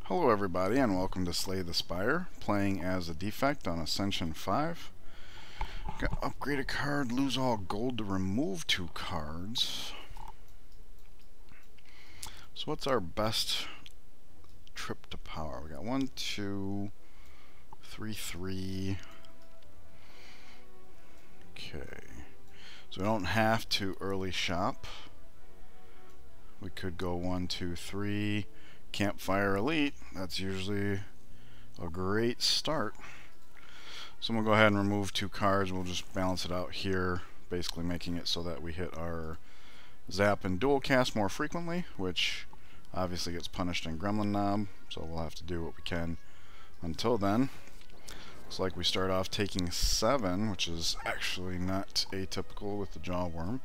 Hello everybody and welcome to Slay the Spire, playing as a Defect on Ascension 5. Got upgrade a card, lose all gold to remove 2 cards. So what's our best trip to power? We got 1, 2, 3, 3. Okay. So we don't have to early shop. We could go 1, 2, 3. Campfire Elite, that's usually a great start. So we'll go ahead and remove 2 cards. We'll just balance it out here, basically making it so that we hit our zap and dual cast more frequently, which obviously gets punished in Gremlin Knob, so we'll have to do what we can until then. Looks like we start off taking 7, which is actually not atypical with the Jawworm.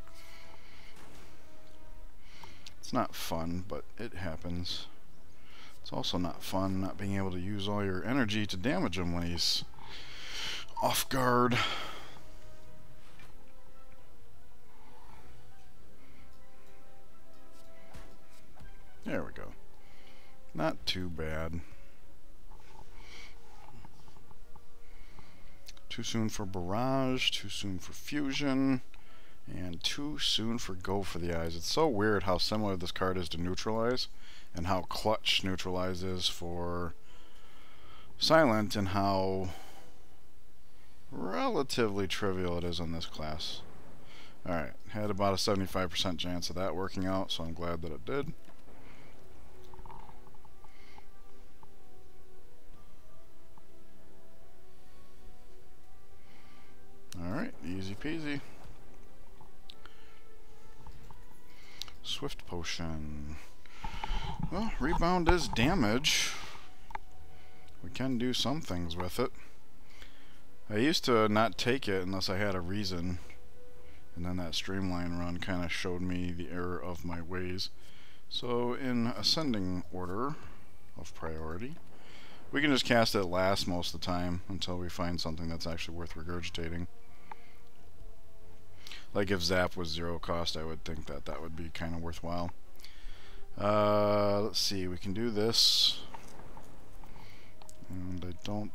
It's not fun, but it happens. It's also not fun not being able to use all your energy to damage him when he's off guard. There we go. Not too bad. Too soon for Barrage, too soon for Fusion, and too soon for Go for the Eyes. It's so weird how similar this card is to Neutralize, and how clutch Neutralize is for Silent, and how relatively trivial it is on this class. Alright, had about a 75% chance of that working out, so I'm glad that it did. Alright, easy peasy. Swift Potion. Well, rebound is damage. We can do some things with it. I used to not take it unless I had a reason, and then that Streamline run kind of showed me the error of my ways. So in ascending order of priority, we can just cast it last most of the time until we find something that's actually worth regurgitating. Like if Zap was 0 cost, I would think that that would be kind of worthwhile. Let's see, we can do this. And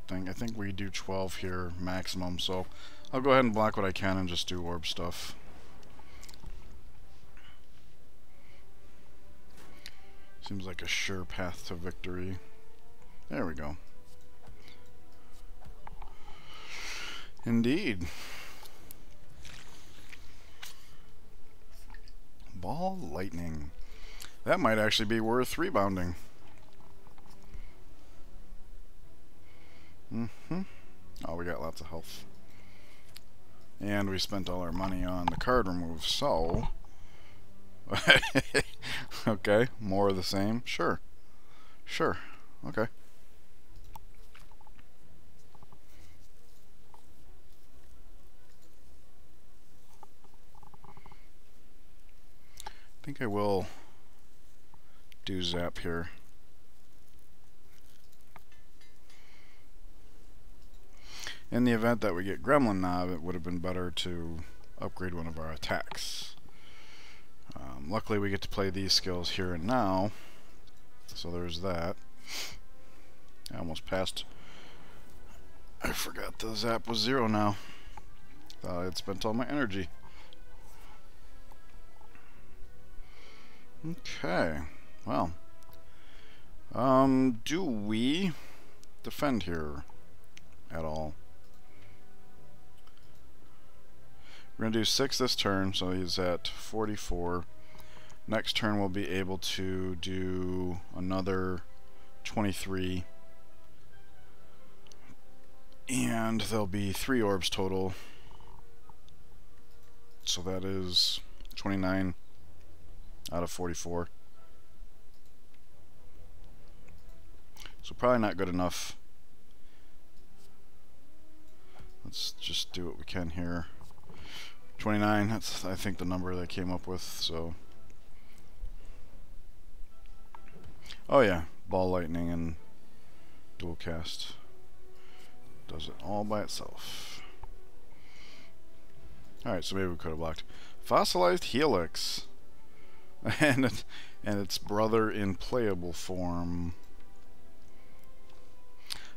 I think we do 12 here maximum, so I'll go ahead and block what I can and just do orb stuff. Seems like a sure path to victory. There we go. Indeed. Ball Lightning. That might actually be worth rebounding. Oh, we got lots of health. And we spent all our money on the card remove, so... Okay, more of the same. Sure. Sure. Okay. I think I will do Zap here. In the event that we get Gremlin Knob, it would have been better to upgrade one of our attacks. Luckily we get to play these skills here and now, so there's that. I almost passed. I forgot the Zap was 0 now. Thought I had spent all my energy. Okay, well, do we defend here at all? We're going to do 6 this turn, so he's at 44. Next turn we'll be able to do another 23. And there'll be 3 orbs total. So that is 29 out of 44. So probably not good enough. Let's just do what we can here. 29, that's I think the number they came up with, so. Oh yeah, Ball Lightning and dual cast. Does it all by itself. Alright, so maybe we could have blocked. Fossilized Helix. And its brother in playable form.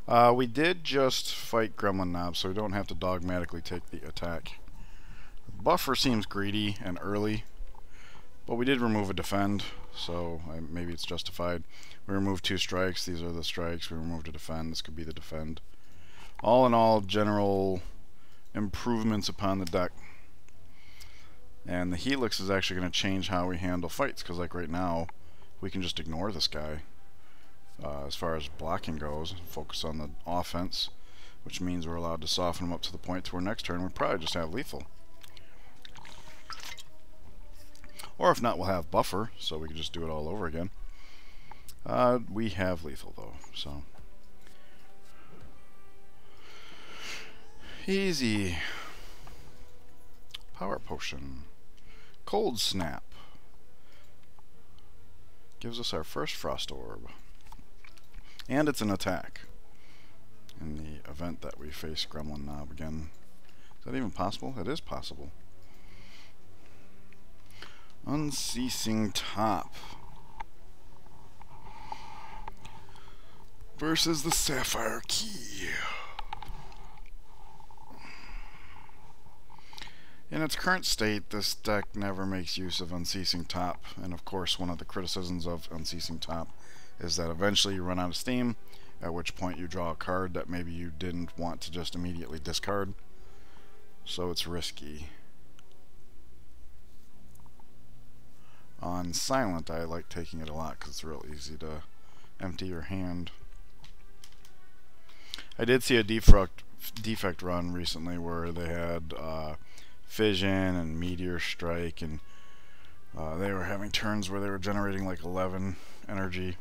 We did just fight Gremlin Knob, so we don't have to dogmatically take the attack. The buffer seems greedy and early, but we did remove a defend, so maybe it's justified. We removed 2 strikes. These are the strikes. We removed a defend. This could be the defend. All in all, general improvements upon the deck. And the Helix is actually going to change how we handle fights, because like right now, we can just ignore this guy. As far as blocking goes, focus on the offense, which means we're allowed to soften him up to the point to where next turn we probably just have lethal. Or if not, we'll have buffer, so we can just do it all over again. We have lethal though, so easy. Power potion. Cold snap. Gives us our first frost orb. And it's an attack. In the event that we face Gremlin Knob again. Is that even possible? It is possible. Unceasing Top. Versus the Sapphire Key. In its current state, this deck never makes use of Unceasing Top, and of course one of the criticisms of Unceasing Top is that eventually you run out of steam, at which point you draw a card that maybe you didn't want to just immediately discard, so it's risky. On Silent, I like taking it a lot because it's real easy to empty your hand. I did see a defect run recently where they had Fission and Meteor Strike, and they were having turns where they were generating like 11 energy.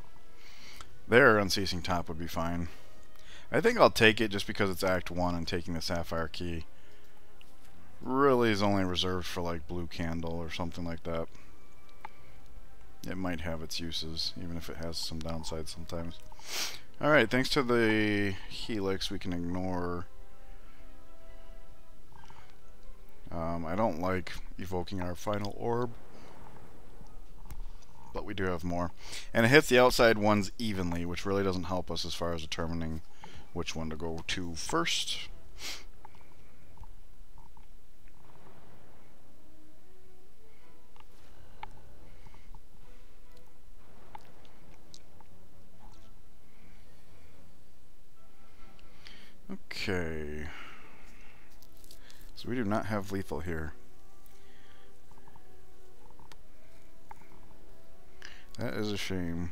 Their Unceasing Top would be fine. I think I'll take it just because it's Act 1 and taking the Sapphire Key really is only reserved for like Blue Candle or something like that. It might have its uses, even if it has some downsides sometimes. Alright, thanks to the Helix we can ignore. I don't like evoking our final orb, but we do have more. And it hits the outside ones evenly, which really doesn't help us as far as determining which one to go to first. Okay. So we do not have lethal here. That is a shame.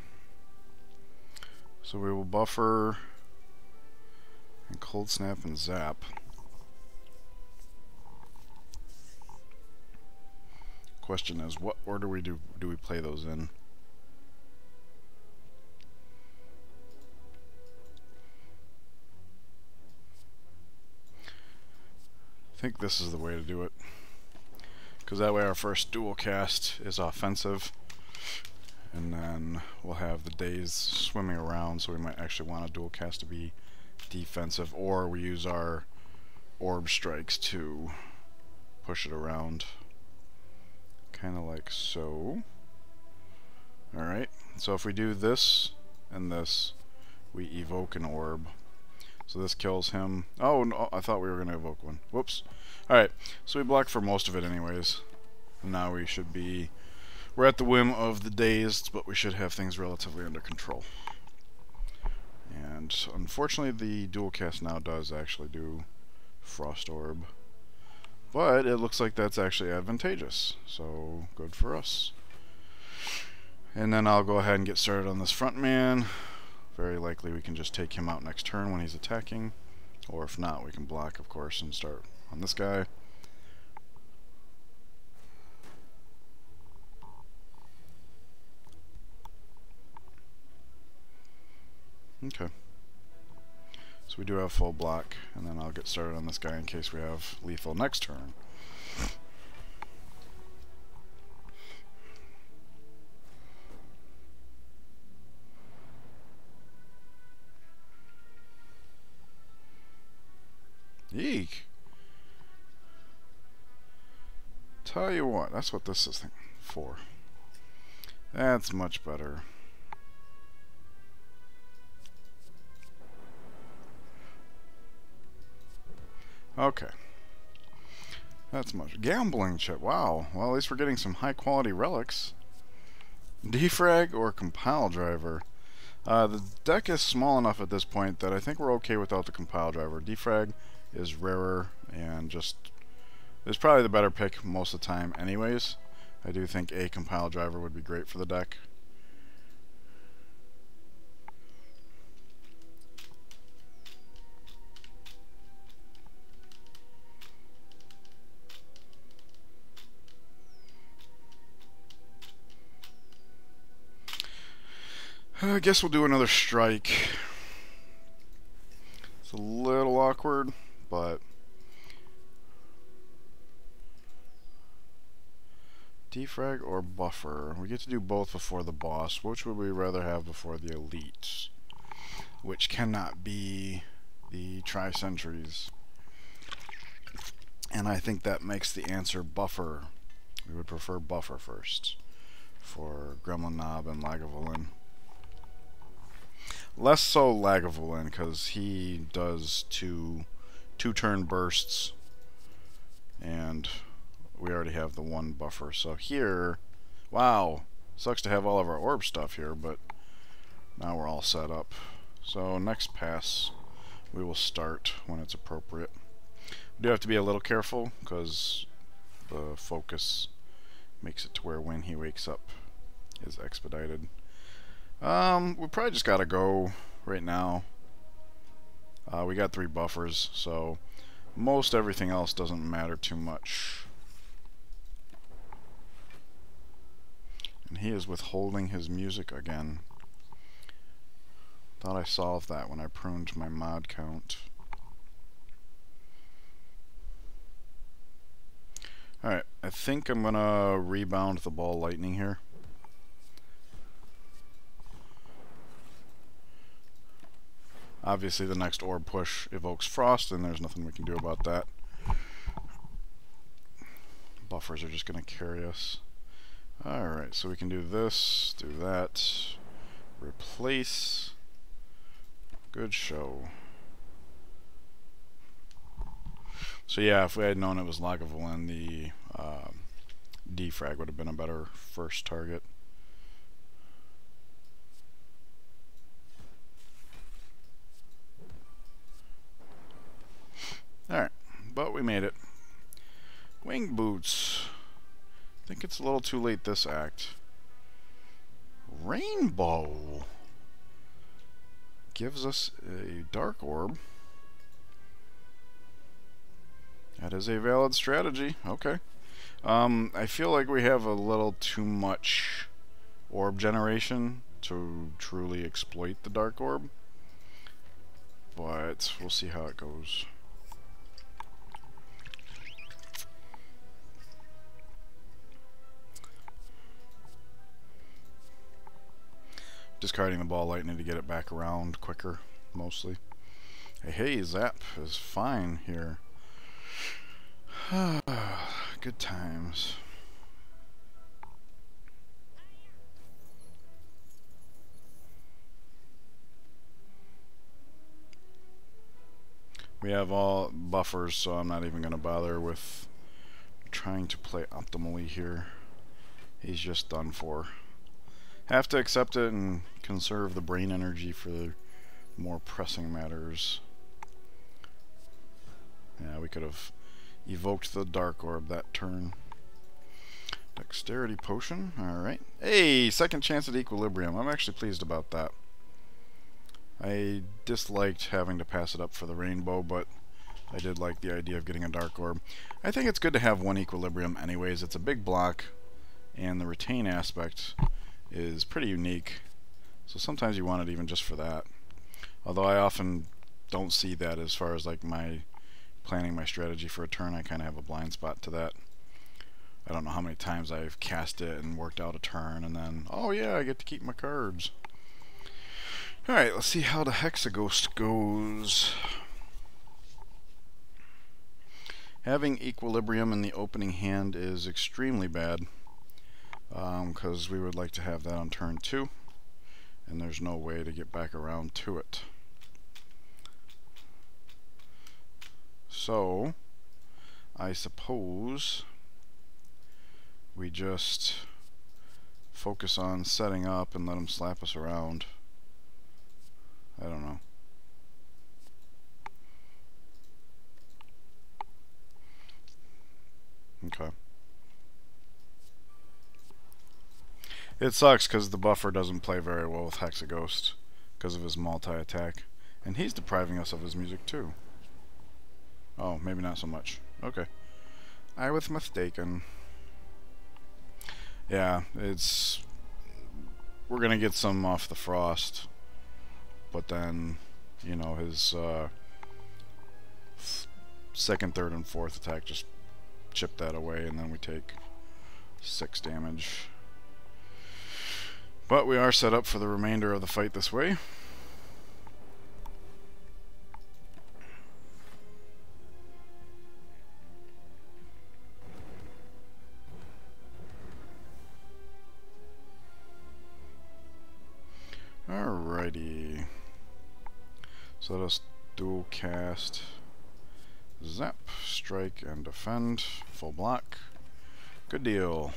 So we will buffer and cold snap and zap. Question is, what order do we play those in? I think this is the way to do it, because that way our first dual cast is offensive, and then we'll have the days swimming around, so we might actually want a dual cast to be defensive, or we use our orb strikes to push it around, kind of like so. Alright, so if we do this and this, we evoke an orb. So this kills him. Oh, no, I thought we were going to evoke one. Whoops. Alright, so we blocked for most of it anyways. And now we should be... We're at the whim of the dazed, but we should have things relatively under control. And unfortunately the dual cast now does actually do Frost Orb. But it looks like that's actually advantageous. So good for us. And then I'll go ahead and get started on this front man. Very likely we can just take him out next turn when he's attacking, or if not, we can block, of course, and start on this guy. Okay. So we do have full block, and then I'll get started on this guy in case we have lethal next turn. Eek. Tell you what, that's what this is for. That's much better. Okay. That's much. Gambling chip. Wow. Well, at least we're getting some high quality relics. Defrag or compile driver. The deck is small enough at this point that I think we're okay without the compile driver. Defrag is rarer and just is probably the better pick most of the time anyways. I do think a compile driver would be great for the deck. I guess we'll do another strike. It's a little awkward, but defrag or buffer. We get to do both before the boss. Which would we rather have before the elites? Which cannot be the tri-centuries. And I think that makes the answer buffer. We would prefer buffer first for Gremlin Knob and Lagavulin. Less so Lagavulin, because he does two turn bursts, and we already have the one buffer. So here, wow, sucks to have all of our orb stuff here, but now we're all set up. So next pass, we will start when it's appropriate. We do have to be a little careful, because the focus makes it to where when he wakes up is expedited. We probably just gotta go right now. We got 3 buffers, so most everything else doesn't matter too much. And he is withholding his music again. Thought I solved that when I pruned my mod count. Alright, I think I'm gonna rebound the ball lightning here. Obviously the next orb push evokes frost, and there's nothing we can do about that. Buffers are just going to carry us. Alright, so we can do this, do that, replace. Good show. So yeah, if we had known it was Lagavulin, the defrag would have been a better first target. Alright, but we made it. Wing boots. I think it's a little too late this act. Rainbow gives us a dark orb. That is a valid strategy. Okay. I feel like we have a little too much orb generation to truly exploit the dark orb, but we'll see how it goes. Discarding the ball lightning to get it back around quicker, mostly. Hey, Zap is fine here. Good times. We have all buffers, so I'm not even going to bother with trying to play optimally here. He's just done for. Have to accept it and conserve the brain energy for the more pressing matters. Yeah, we could have evoked the dark orb that turn. Dexterity potion, alright. Hey, second chance at equilibrium. I'm actually pleased about that. I disliked having to pass it up for the rainbow, but I did like the idea of getting a dark orb. I think it's good to have one equilibrium anyways. It's a big block, and the retain aspect is pretty unique, so sometimes you want it even just for that. Although I often don't see that as far as like my planning my strategy for a turn. I kind of have a blind spot to that. I don't know how many times I've cast it and worked out a turn and then, oh yeah, I get to keep my cards. Alright, let's see how the Hexaghost goes. Having equilibrium in the opening hand is extremely bad, because we would like to have that on turn 2, and there's no way to get back around to it. So I suppose we just focus on setting up and let him slap us around. I don't know. Okay. It sucks because the buffer doesn't play very well with Hexaghost because of his multi-attack. And he's depriving us of his music too. Oh, maybe not so much. Okay. I was mistaken. Yeah, it's... We're gonna get some off the Frost. But then, you know, his second, third, and fourth attack just chip that away, and then we take 6 damage. But we are set up for the remainder of the fight this way. Alrighty. So let us dual cast Zap, Strike, and Defend. Full block. Good deal.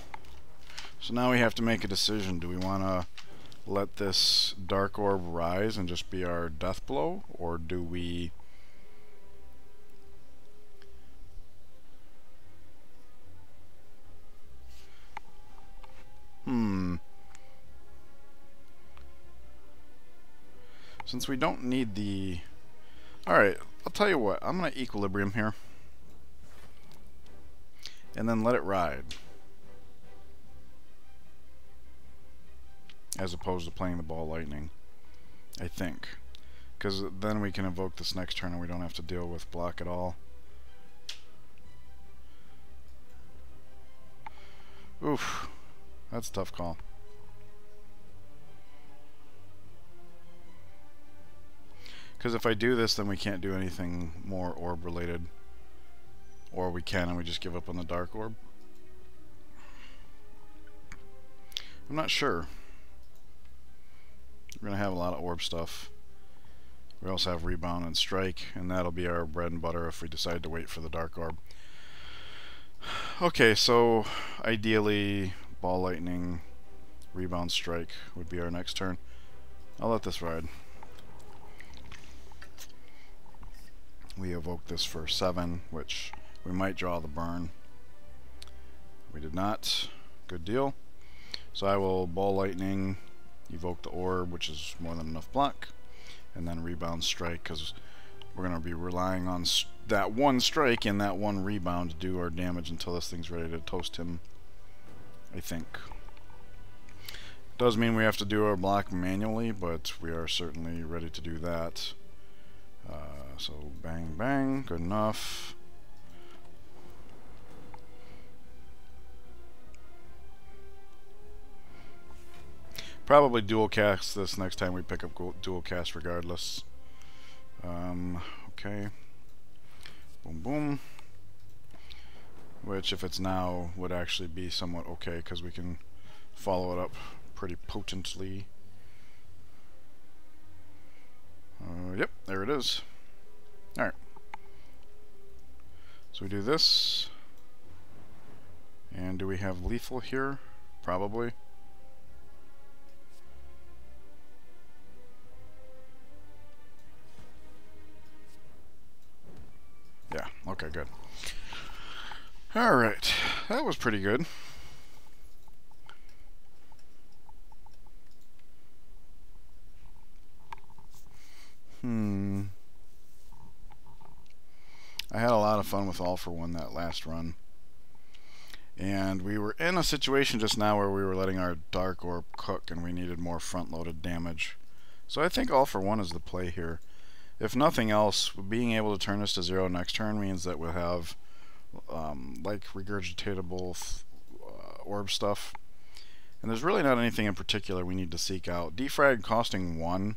So now we have to make a decision. Do we want to let this Dark Orb rise and just be our death blow? Or do we... Since we don't need the... Alright, I'll tell you what. I'm going to Equilibrium here. And then let it ride. As opposed to playing the Ball Lightning. I think. Because then we can evoke this next turn and we don't have to deal with block at all. Oof. That's a tough call. Because if I do this, then we can't do anything more orb related. Or we can and we just give up on the Dark Orb. I'm not sure. We're going to have a lot of orb stuff. We also have Rebound and Strike, and that'll be our bread and butter if we decide to wait for the Dark Orb. Okay, so ideally Ball Lightning, Rebound, Strike would be our next turn. I'll let this ride. We evoke this for 7, which we might draw the burn. We did not. Good deal. So I will Ball Lightning, evoke the orb, which is more than enough block, and then Rebound, Strike, because we're going to be relying on that one strike and that one rebound to do our damage until this thing's ready to toast him, I think. Does mean we have to do our block manually, but we are certainly ready to do that. So bang bang, good enough. Probably dual cast this next time we pick up dual cast regardless. Okay. Boom boom. Which if it's now would actually be somewhat okay because we can follow it up pretty potently. Yep, there it is. Alright. So we do this. And do we have lethal here? Probably. Yeah, okay, good. Alright, that was pretty good. I had a lot of fun with All for One that last run. And we were in a situation just now where we were letting our Dark Orb cook and we needed more front-loaded damage. So I think All for One is the play here. If nothing else, being able to turn this to 0 next turn means that we'll have like regurgitatable orb stuff. And there's really not anything in particular we need to seek out. Defrag costing 1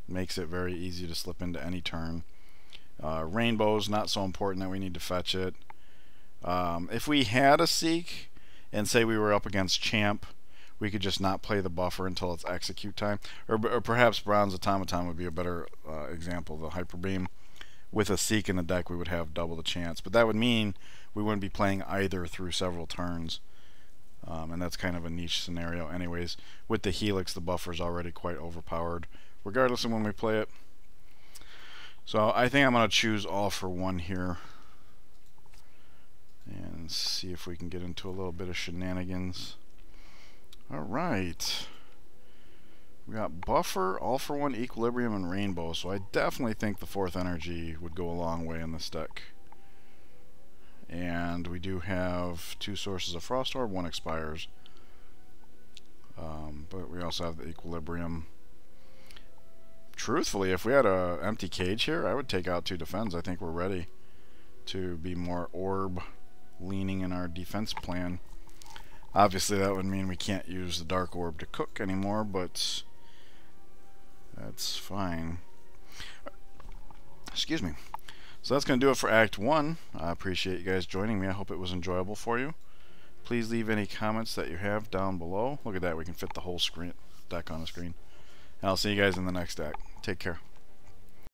makes it very easy to slip into any turn. Rainbow's not so important that we need to fetch it. If we had a Seek and say we were up against Champ, we could just not play the buffer until it's execute time. Or perhaps Bronze Automaton would be a better example of the Hyper Beam. with a Seek in the deck, we would have double the chance. But that would mean we wouldn't be playing either through several turns. And that's kind of a niche scenario anyways. With the Helix, the buffer's already quite overpowered, regardless of when we play it. So I think I'm going to choose All for One here. And see if we can get into a little bit of shenanigans. Alright. We got Buffer, All for One, Equilibrium, and Rainbow. So I definitely think the 4th energy would go a long way in this deck. And we do have 2 sources of Frost Orb, 1 expires. But we also have the Equilibrium. Truthfully, if we had an empty cage here, I would take out 2 defense. I think we're ready to be more orb leaning in our defense plan. Obviously, that would mean we can't use the Dark Orb to cook anymore, but that's fine. Excuse me. So that's going to do it for Act 1. I appreciate you guys joining me. I hope it was enjoyable for you. Please leave any comments that you have down below. Look at that, we can fit the whole screen deck on the screen. And I'll see you guys in the next act. Take care.